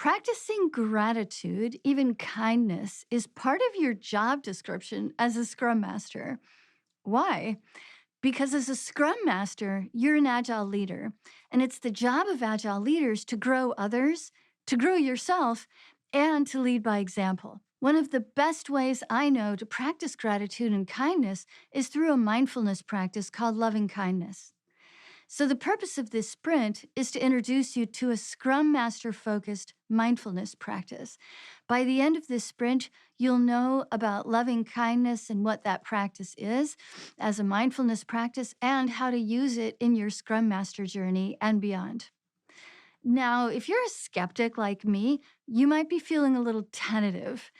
Practicing gratitude, even kindness, is part of your job description as a Scrum Master. Why? Because as a Scrum Master, you're an Agile leader, and it's the job of Agile leaders to grow others, to grow yourself, and to lead by example. One of the best ways I know to practice gratitude and kindness is through a mindfulness practice called loving kindness. So, the purpose of this sprint is to introduce you to a Scrum Master focused mindfulness practice. By the end of this sprint, you'll know about loving kindness and what that practice is as a mindfulness practice and how to use it in your Scrum Master journey and beyond. Now, if you're a skeptic like me, you might be feeling a little tentative.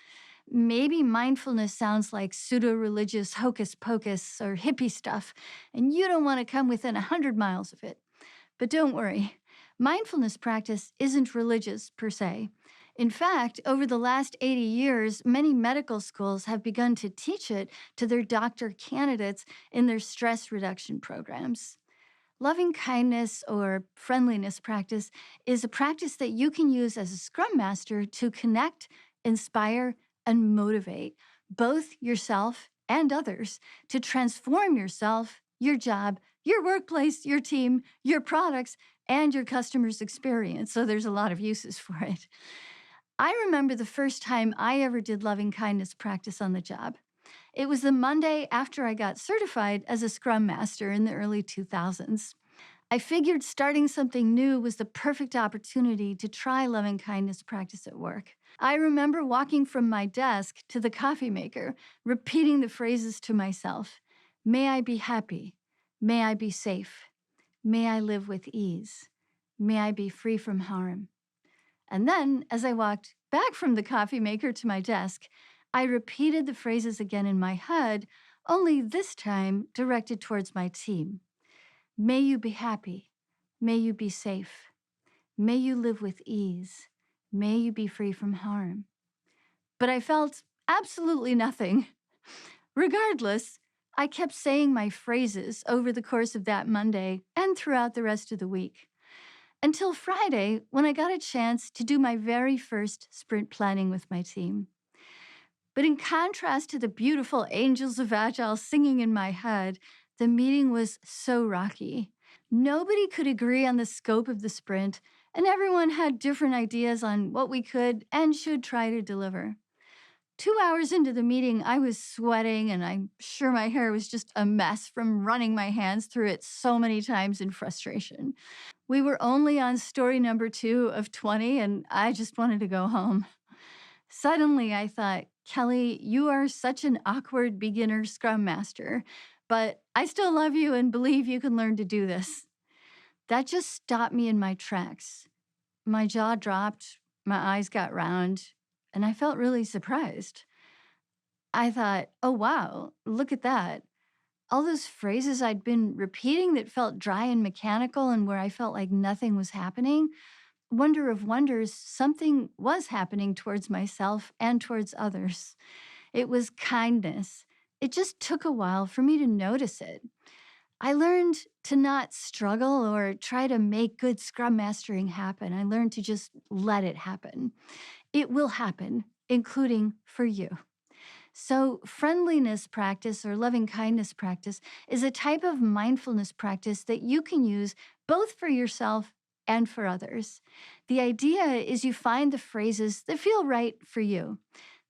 Maybe mindfulness sounds like pseudo religious hocus pocus or hippie stuff, and you don't want to come within 100 miles of it. But don't worry, mindfulness practice isn't religious per se. In fact, over the last 80 years, many medical schools have begun to teach it to their doctor candidates in their stress reduction programs. Loving kindness or friendliness practice is a practice that you can use as a Scrum Master to connect, inspire, and motivate both yourself and others to transform yourself, your job, your workplace, your team, your products, and your customers' experience. So there's a lot of uses for it. I remember the first time I ever did loving kindness practice on the job. It was the Monday after I got certified as a Scrum Master in the early 2000s. I figured starting something new was the perfect opportunity to try loving kindness practice at work. I remember walking from my desk to the coffee maker, repeating the phrases to myself. May I be happy. May I be safe. May I live with ease. May I be free from harm. And then, as I walked back from the coffee maker to my desk, I repeated the phrases again in my head, only this time directed towards my team. May you be happy. May you be safe. May you live with ease. May you be free from harm. But I felt absolutely nothing. Regardless, I kept saying my phrases over the course of that Monday and throughout the rest of the week. Until Friday, when I got a chance to do my very first sprint planning with my team. But in contrast to the beautiful angels of Agile singing in my head, the meeting was so rocky. Nobody could agree on the scope of the sprint, and everyone had different ideas on what we could and should try to deliver. 2 hours into the meeting, I was sweating, and I'm sure my hair was just a mess from running my hands through it so many times in frustration. We were only on story number 2 of 20, and I just wanted to go home. Suddenly, I thought, Kelly, you are such an awkward beginner Scrum Master, but I still love you and believe you can learn to do this. That just stopped me in my tracks. My jaw dropped, my eyes got round, and I felt really surprised. I thought, oh, wow, look at that. All those phrases I'd been repeating that felt dry and mechanical and where I felt like nothing was happening. Wonder of wonders, something was happening towards myself and towards others. It was kindness. It just took a while for me to notice it. I learned to not struggle or try to make good Scrum Mastering happen. I learned to just let it happen. It will happen, including for you. So, friendliness practice or loving kindness practice is a type of mindfulness practice that you can use both for yourself and for others. The idea is you find the phrases that feel right for you.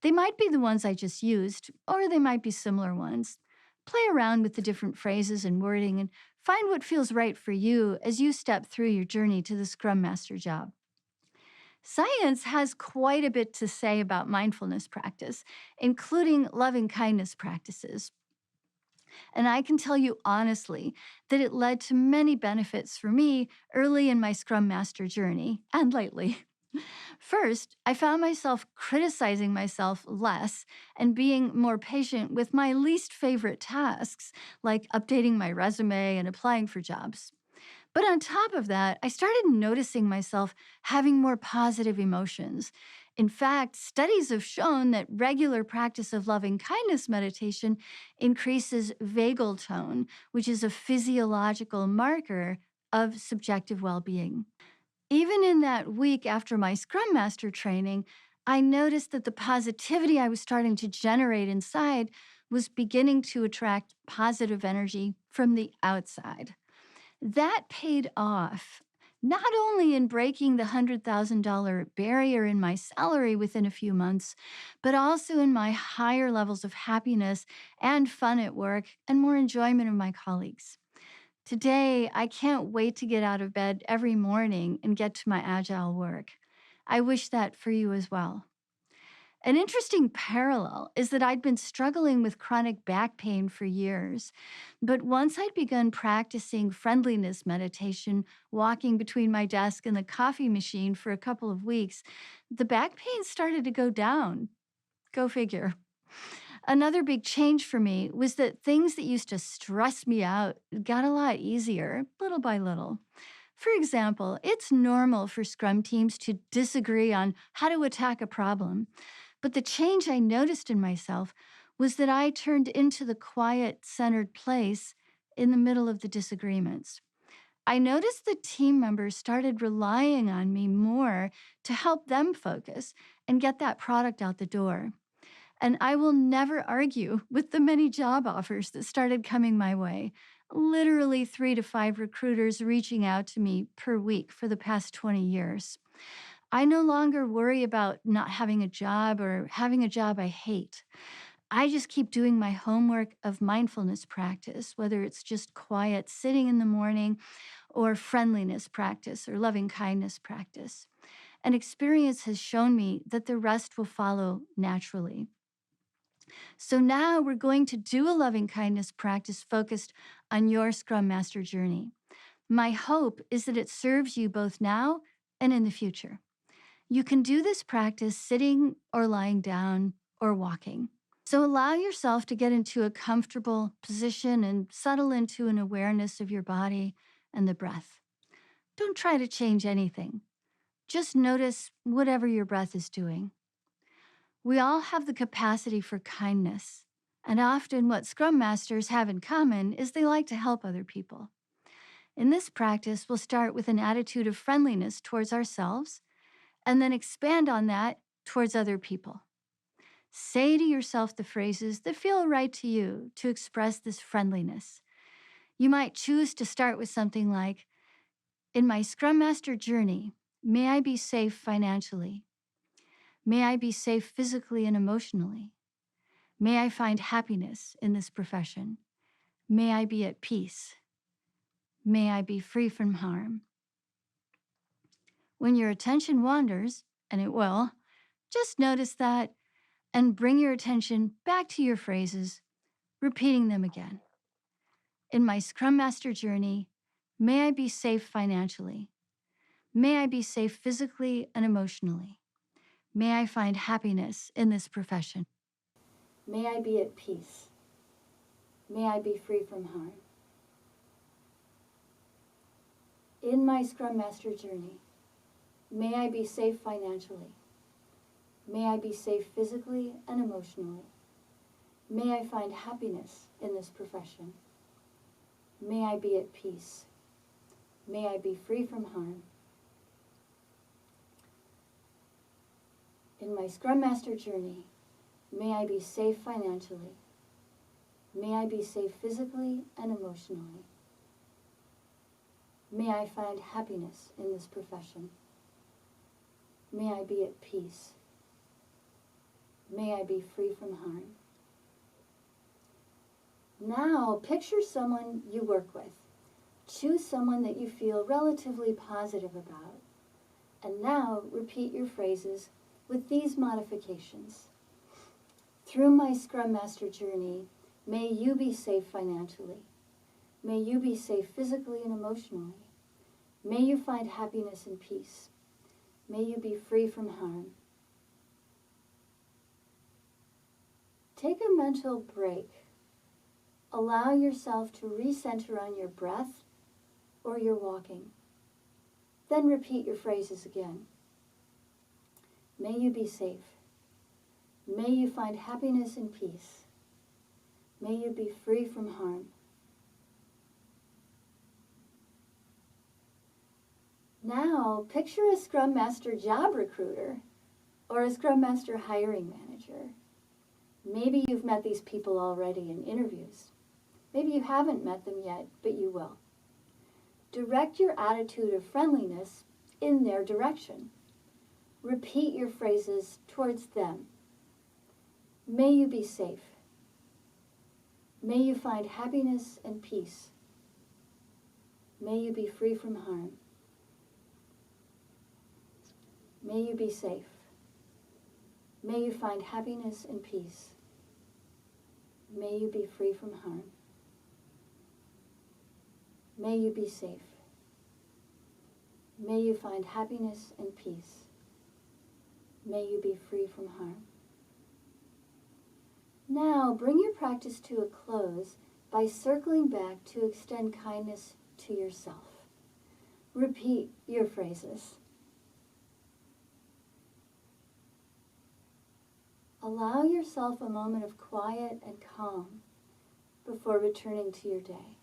They might be the ones I just used, or they might be similar ones. Play around with the different phrases and wording and find what feels right for you as you step through your journey to the Scrum Master job. Science has quite a bit to say about mindfulness practice, including loving kindness practices. And I can tell you honestly that it led to many benefits for me early in my Scrum Master journey and lately. First, I found myself criticizing myself less and being more patient with my least favorite tasks, like updating my resume and applying for jobs. But on top of that, I started noticing myself having more positive emotions. In fact, studies have shown that regular practice of loving kindness meditation increases vagal tone, which is a physiological marker of subjective well being. Even in that week after my Scrum Master training, I noticed that the positivity I was starting to generate inside was beginning to attract positive energy from the outside. That paid off, not only in breaking the $100,000 barrier in my salary within a few months, but also in my higher levels of happiness and fun at work and more enjoyment of my colleagues. Today, I can't wait to get out of bed every morning and get to my agile work. I wish that for you as well. An interesting parallel is that I'd been struggling with chronic back pain for years. But once I'd begun practicing friendliness meditation, walking between my desk and the coffee machine for a couple of weeks, the back pain started to go down. Go figure. Another big change for me was that things that used to stress me out got a lot easier, little by little. For example, it's normal for Scrum teams to disagree on how to attack a problem. But the change I noticed in myself was that I turned into the quiet, centered place in the middle of the disagreements. I noticed that team members started relying on me more to help them focus and get that product out the door. And I will never argue with the many job offers that started coming my way. Literally 3 to 5 recruiters reaching out to me per week for the past 20 years. I no longer worry about not having a job or having a job I hate. I just keep doing my homework of mindfulness practice, whether it's just quiet sitting in the morning or friendliness practice or loving kindness practice. And experience has shown me that the rest will follow naturally. So now we're going to do a loving kindness practice focused on your Scrum Master journey. My hope is that it serves you both now and in the future. You can do this practice sitting or lying down or walking. So allow yourself to get into a comfortable position and settle into an awareness of your body and the breath. Don't try to change anything. Just notice whatever your breath is doing. We all have the capacity for kindness, and often what Scrum Masters have in common is they like to help other people. In this practice, we'll start with an attitude of friendliness towards ourselves and then expand on that towards other people. Say to yourself the phrases that feel right to you to express this friendliness. You might choose to start with something like, in my Scrum Master journey, may I be safe financially. May I be safe physically and emotionally. May I find happiness in this profession. May I be at peace. May I be free from harm. When your attention wanders, and it will, just notice that and bring your attention back to your phrases, repeating them again. In my Scrum Master journey, may I be safe financially. May I be safe physically and emotionally. May I find happiness in this profession. May I be at peace. May I be free from harm. In my Scrum Master journey, may I be safe financially. May I be safe physically and emotionally. May I find happiness in this profession. May I be at peace. May I be free from harm. In my Scrum Master journey, may I be safe financially. May I be safe physically and emotionally. May I find happiness in this profession. May I be at peace. May I be free from harm. Now, picture someone you work with. Choose someone that you feel relatively positive about. And now, repeat your phrases with these modifications. Through my Scrum Master journey, may you be safe financially. May you be safe physically and emotionally. May you find happiness and peace. May you be free from harm. Take a mental break. Allow yourself to recenter on your breath or your walking. Then repeat your phrases again. May you be safe. May you find happiness and peace. May you be free from harm. Now, picture a Scrum Master job recruiter or a Scrum Master hiring manager. Maybe you've met these people already in interviews. Maybe you haven't met them yet, but you will. Direct your attitude of friendliness in their direction. Repeat your phrases towards them. May you be safe. May you find happiness and peace. May you be free from harm. May you be safe. May you find happiness and peace. May you be free from harm. May you be safe. May you find happiness and peace. May you be free from harm. Now, bring your practice to a close by circling back to extend kindness to yourself. Repeat your phrases. Allow yourself a moment of quiet and calm before returning to your day.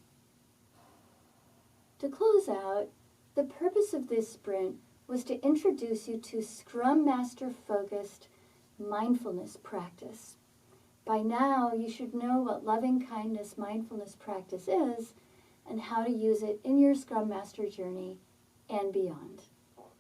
To close out, the purpose of this sprint was to introduce you to Scrum Master focused mindfulness practice. By now, you should know what loving kindness mindfulness practice is and how to use it in your Scrum Master journey and beyond.